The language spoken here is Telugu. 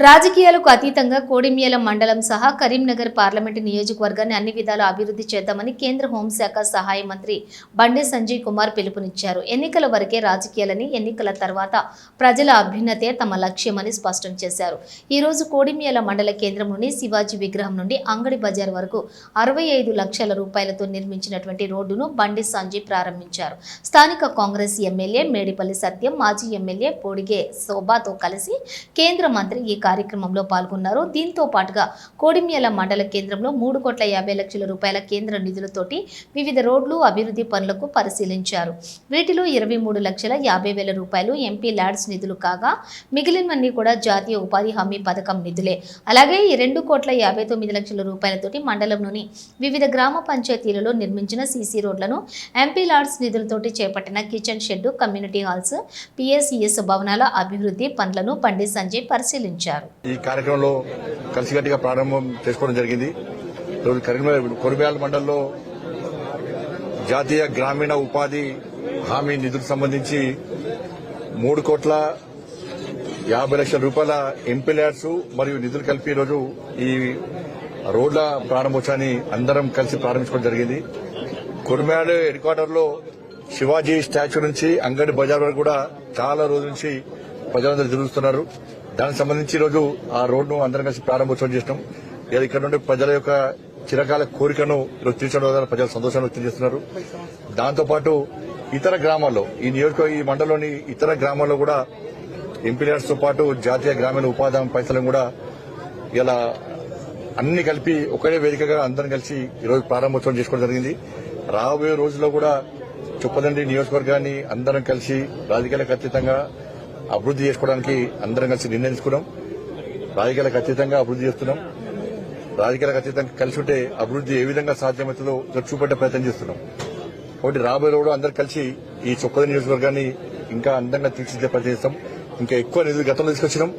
రాజకీయాలకు అతీతంగా కోడిమ్యాల మండలం సహా కరీంనగర్ పార్లమెంటు నియోజకవర్గాన్ని అన్ని విధాలా అభివృద్ధి చేద్దామని కేంద్ర హోంశాఖ సహాయ మంత్రి బండి సంజయ్ కుమార్ పిలుపునిచ్చారు. ఎన్నికల వరకే రాజకీయాలని, ఎన్నికల తర్వాత ప్రజల అభ్యున్నతే తమ లక్ష్యమని స్పష్టం చేశారు. ఈ రోజు కోడిమ్యాల మండల కేంద్రంలోని శివాజీ విగ్రహం నుండి అంగడి బజార్ వరకు 65 లక్షల రూపాయలతో నిర్మించినటువంటి రోడ్డును బండి సంజయ్ ప్రారంభించారు. స్థానిక కాంగ్రెస్ ఎమ్మెల్యే మేడిపల్లి సత్యం, మాజీ ఎమ్మెల్యే పోడిగే శోభాతో కలిసి కేంద్ర మంత్రి ఈ కార్యక్రమంలో పాల్గొన్నారు. దీంతో పాటుగా కోడిమ్యాల మండల కేంద్రంలో 3,50 లక్షల రూపాయల కేంద్ర నిధులతోటి వివిధ రోడ్లు అభివృద్ధి పనులకు పరిశీలించారు. వీటిలో 23,50,000 రూపాయలు ఎంపీ ల్యాడ్స్ నిధులు కాగా మిగిలినవన్నీ కూడా జాతీయ ఉపాధి హామీ పథకం నిధులే. అలాగే 2,59 లక్షల రూపాయలతోటి మండలంలోని వివిధ గ్రామ పంచాయతీలలో నిర్మించిన సీసీ రోడ్లను, ఎంపీ ల్యాడ్స్ నిధులతోటి చేపట్టిన kitchen shed, community halls, PSES భవనాల అభివృద్ధి పనులను బండి సంజయ్ పరిశీలించారు. ఈ కార్యక్రమంలో కలిసికట్టుగా ప్రారంభం చేసుకోవడం జరిగింది. కోడిమ్యాల మండలంలో జాతీయ గ్రామీణ ఉపాధి హామీ నిధులకు సంబంధించి 3,50 లక్షల రూపాయల ఎంపీ ల్యాడ్స్ మరియు నిధులు కలిపి ఈరోజు ఈ రోడ్ల ప్రారంభోత్సవాన్ని అందరం కలిసి ప్రారంభించుకోవడం జరిగింది. కోడిమ్యాల హెడ్ క్వార్టర్ లో శివాజీ స్టాచ్యూ నుంచి అంగడి బజార్ వరకు కూడా చాలా రోజుల నుంచి ప్రజలందరూ తిరుగుతున్నారు. దానికి సంబంధించి ఈరోజు ఆ రోడ్ను అందరం కలిసి ప్రారంభోత్సవం చేసినాం. ఇక్కడ నుండి ప్రజల యొక్క చిరకాల కోరికను ఈరోజు తీర్చడం ద్వారా ప్రజలు సంతోషాన్ని వ్యక్తం చేస్తున్నారు. దాంతోపాటు ఇతర గ్రామాల్లో ఈ మండలంలోని ఇతర గ్రామాల్లో కూడా ఎంపీ ల్యాడ్స్ తో పాటు జాతీయ గ్రామీణ ఉపాధి హామీ పైసలను కూడా ఇలా అన్ని కలిపి ఒకే వేదికగా అందరం కలిసి ఈరోజు ప్రారంభోత్సవం చేసుకోవడం జరిగింది. రాబోయే రోజుల్లో కూడా చొప్పదండి నియోజకవర్గాన్ని అందరం కలిసి రాజకీయాలకు అతీతంగా అభివృద్ధి చేసుకోవడానికి అందరం కలిసి నిర్ణయించుకున్నాం. రాజకీయాలకు అతీతంగా అభివృద్ధి చేస్తున్నాం. రాజకీయాలకు అతీతంగా కలిసి ఉంటే అభివృద్ధి ఏ విధంగా సాధ్యమవుతుందో చూపెట్టే ప్రయత్నం చేస్తున్నాం. కాబట్టి రాబోయే రోజు అందరూ కలిసి ఈ చొప్పదండి నియోజకవర్గాన్ని ఇంకా అందంగా తీర్చిదిద్దే ప్రయత్నం చేస్తాం. ఇంకా ఎక్కువ నిధులు గతంలో తీసుకొచ్చినాం.